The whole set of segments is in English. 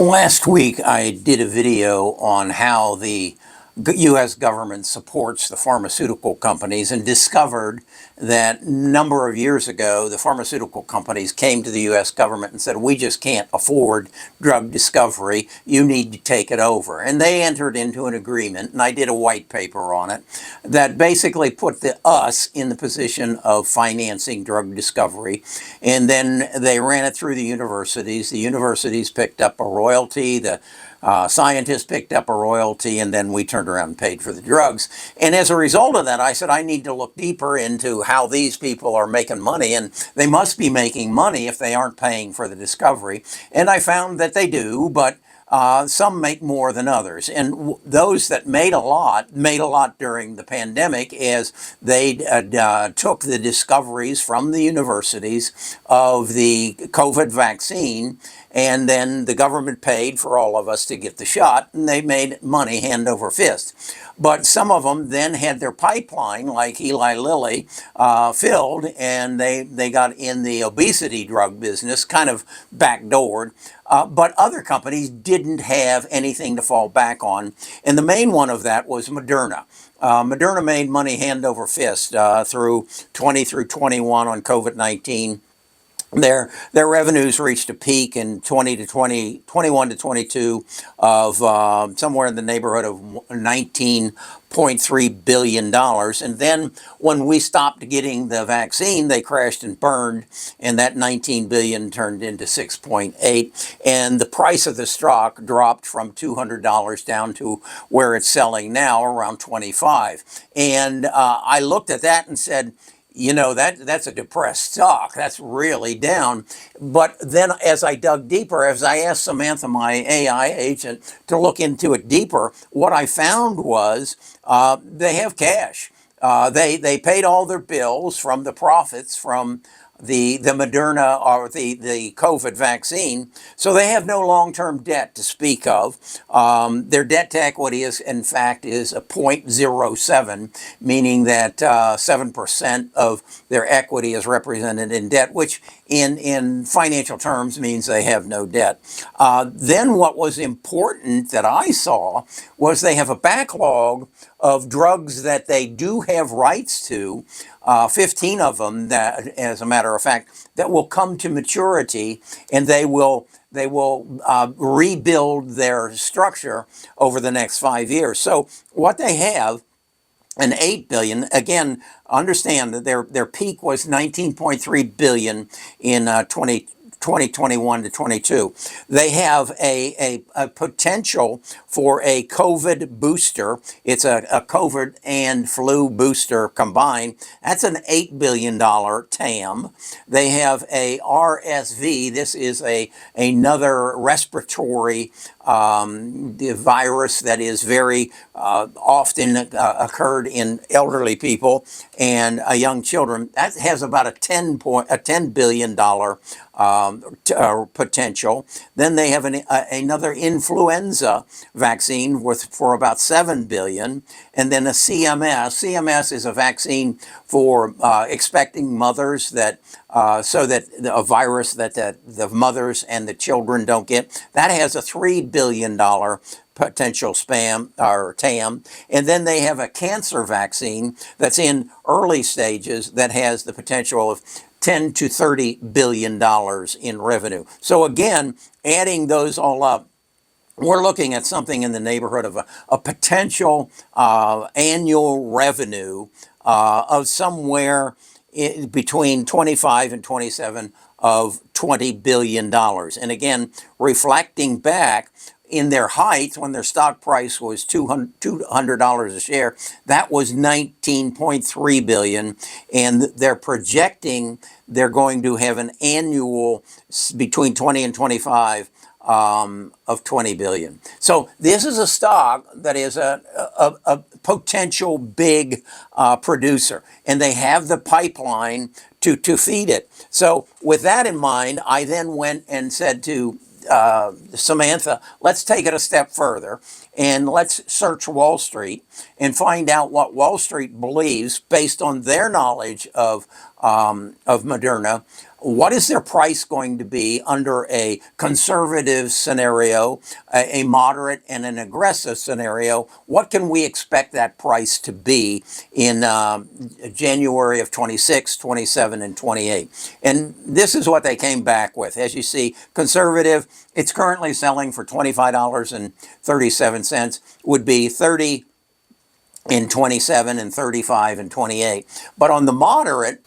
Last week, I did a video on how the U.S. government supports the pharmaceutical companies and discovered that a number of years ago, the pharmaceutical companies came to the U.S. government and said, we just can't afford drug discovery. You need to take it over. And they entered into an agreement, and I did a white paper on it, that basically put us in the position of financing drug discovery. And then they ran it through the universities. The universities picked up a royalty. The scientists picked up a royalty, and then we turned around and paid for the drugs. And as a result of that, I said, I need to look deeper into how these people are making money, and they must be making money if they aren't paying for the discovery. And I found that they do, but some make more than others. And those that made a lot during the pandemic as they took the discoveries from the universities of the COVID vaccine, and then the government paid for all of us to get the shot, and they made money hand over fist. But some of them then had their pipeline, like Eli Lilly, filled, and they got in the obesity drug business, kind of backdoored. But other companies didn't have anything to fall back on. And the main one of that was Moderna. Moderna made money hand over fist through 20 through 21 on COVID-19. Their revenues reached a peak in 21 to 22 of somewhere in the neighborhood of $19.3 billion. And then when we stopped getting the vaccine, they crashed and burned, and that 19 billion turned into 6.8. And the price of the stock dropped from $200 down to where it's selling now, around 25. And I looked at that and said, you know, that's a depressed stock. That's really down. But then as I dug deeper, as I asked Samantha, my AI agent, to look into it deeper, what I found was they have cash. They paid all their bills from the profits from the Moderna or the COVID vaccine. So they have no long-term debt to speak of. Their debt to equity is, in fact, is a 0.07, meaning that 7% of their equity is represented in debt, which in financial terms means they have no debt. Then what was important that I saw was they have a backlog of drugs that they do have rights to, 15 of them, that, as a matter of fact, that will come to maturity, and they will rebuild their structure over the next 5 years. So what they have, an 8 billion, again, understand that their peak was 19.3 billion in 2021 to 22. They have a potential for a COVID booster. It's a COVID and flu booster combined. That's an $8 billion TAM. They have a RSV. This is another respiratory the virus that is very often occurred in elderly people and young children. That has about a $10 billion potential. Then they have another influenza vaccine for about $7 billion, and then a CMS. CMS is a vaccine for expecting mothers that so that a virus that the mothers and the children don't get. That has a $3 billion potential spam or TAM. And then they have a cancer vaccine that's in early stages that has the potential of $10 to $30 billion in revenue. So again, adding those all up, we're looking at something in the neighborhood of a potential annual revenue of somewhere between 25 and 27 of $20 billion. And again, reflecting back, in their height, when their stock price was $200 a share, that was $19.3 billion, and they're projecting they're going to have an annual between 20 and 25 of 20 billion. So this is a stock that is a potential big producer, and they have the pipeline to feed it. So with that in mind, I then went and said to Samantha, let's take it a step further and let's search Wall Street and find out what Wall Street believes based on their knowledge of Moderna what is their price going to be under a conservative scenario, a moderate, and an aggressive scenario? What can we expect that price to be in January of 26, 27, and 28? And this is what they came back with. As you see, conservative, it's currently selling for $25.37, would be 30 in 27 and 35 and 28. But on the moderate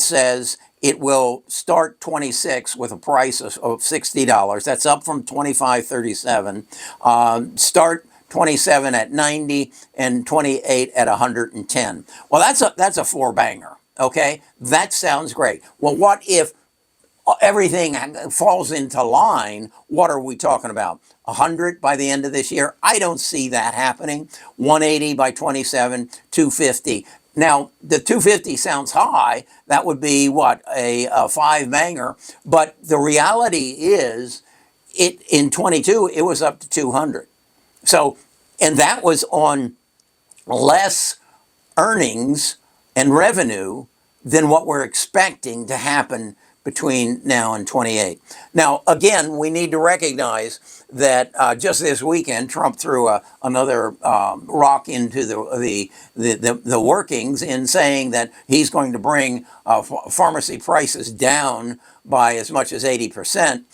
says it will start 26 with a price of $60. That's up from 25.37. Start 27 at 90 and 28 at 110. Well, that's a four banger. Okay, that sounds great. Well, what if everything falls into line? What are we talking about? 100 by the end of this year? I don't see that happening. 180 by 27, 250. Now, the 250 sounds high. That would be what, a five banger. But the reality is, it in 22, it was up to 200. So, and that was on less earnings and revenue than what we're expecting to happen between now and 28. Now, again, we need to recognize that just this weekend, Trump threw another rock into the workings in saying that he's going to bring pharmacy prices down by as much as 80%.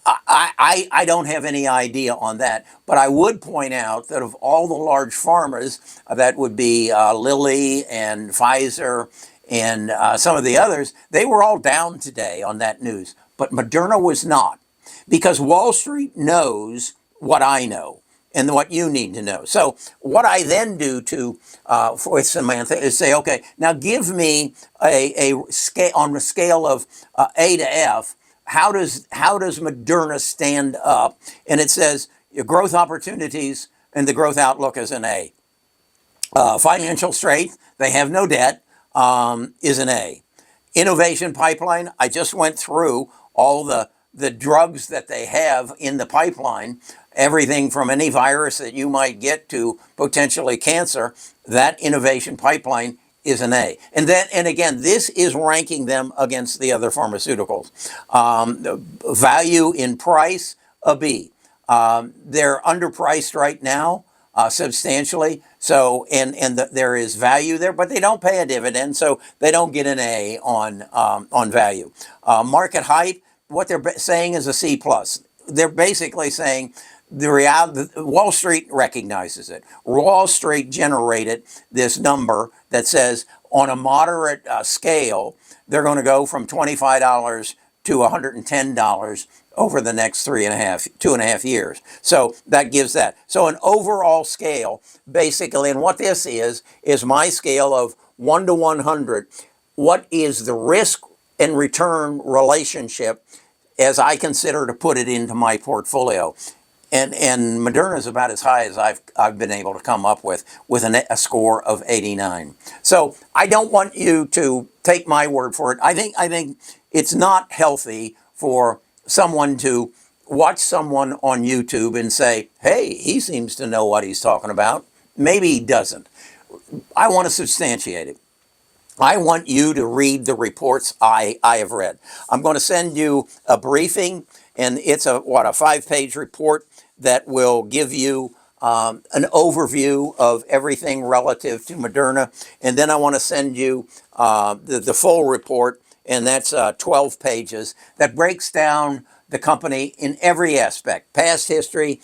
I don't have any idea on that, but I would point out that of all the large pharmas, that would be Lilly and Pfizer and some of the others, they were all down today on that news. But Moderna was not, because Wall Street knows what I know and what you need to know. So what I then do with Samantha is say, okay, now give me a scale on the scale of A to F. How does Moderna stand up? And it says your growth opportunities and the growth outlook is an A. Financial strength, they have no debt, is an A. Innovation pipeline, I just went through all the drugs that they have in the pipeline, everything from any virus that you might get to potentially cancer. That innovation pipeline is an A. And again, this is ranking them against the other pharmaceuticals. Value in price, a B. They're underpriced right now, substantially. So, there is value there, but they don't pay a dividend, so they don't get an A on value. Market height, what they're saying is a C plus. They're basically saying Wall Street recognizes it. Wall Street generated this number that says on a moderate scale, they're going to go from $25 to $110 over the next 2.5 years. So that gives that. So an overall scale, basically, and what this is my scale of 1 to 100. What is the risk and return relationship as I consider to put it into my portfolio? And Moderna is about as high as I've been able to come up with a score of 89. So I don't want you to take my word for it. I think it's not healthy for someone to watch someone on YouTube and say, hey, he seems to know what he's talking about. Maybe he doesn't. I want to substantiate it. I want you to read the reports I have read. I'm going to send you a briefing, and it's a 5-page report that will give you an overview of everything relative to Moderna. And then I want to send you the full report, and that's 12 pages that breaks down the company in every aspect: past history,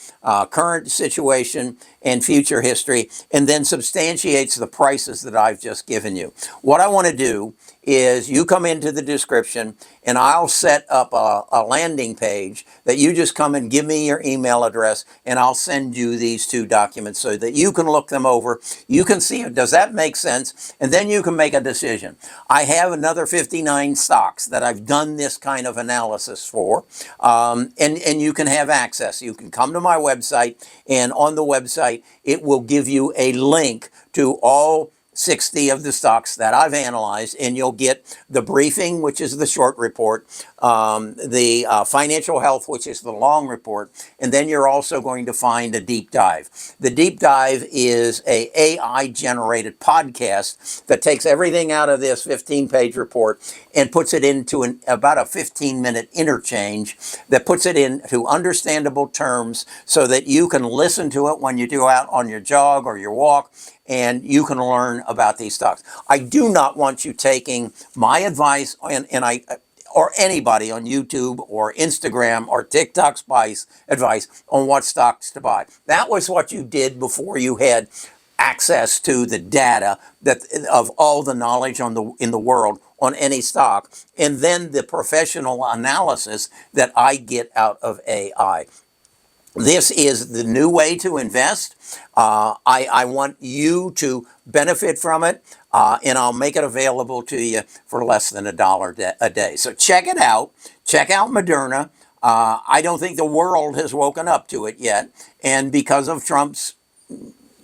current situation, and future history, and then substantiates the prices that I've just given you. What I want to do is you come into the description, and I'll set up a landing page that you just come and give me your email address, and I'll send you these 2 documents so that you can look them over. You can see, does that make sense? And then you can make a decision. I have another 59 stocks that I've done this kind of analysis for, and you can have access. You can come to my website, and on the website, it will give you a link to all 60 of the stocks that I've analyzed, and you'll get the briefing, which is the short report, the financial health, which is the long report, and then you're also going to find a deep dive. The deep dive is a AI generated podcast that takes everything out of this 15-page report and puts it into about a 15-minute interchange that puts it into understandable terms so that you can listen to it when you do out on your jog or your walk, and you can learn about these stocks. I do not want you taking my advice or anybody on YouTube or Instagram or TikTok advice on what stocks to buy. That was what you did before you had access to the data of all the knowledge in the world on any stock, and then the professional analysis that I get out of AI. This is the new way to invest. I want you to benefit from it, and I'll make it available to you for less than $1 a day. So check it out. Check out Moderna. I don't think the world has woken up to it yet, and because of Trump's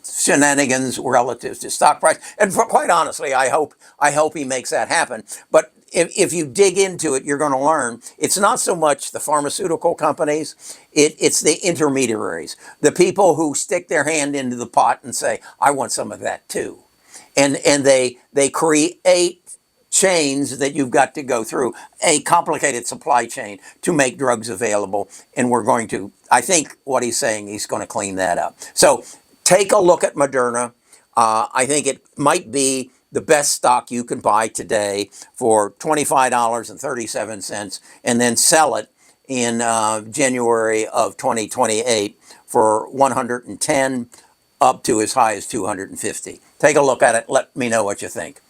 shenanigans relative to stock price, and quite honestly, I hope he makes that happen. But if you dig into it, you're going to learn it's not so much the pharmaceutical companies, it's the intermediaries, the people who stick their hand into the pot and say, I want some of that too. And they create chains that you've got to go through, a complicated supply chain to make drugs available. And I think what he's saying, he's going to clean that up. So take a look at Moderna. I think it might be the best stock you can buy today for $25.37, and then sell it in January of 2028 for 110 up to as high as 250. Take a look at it. Let me know what you think.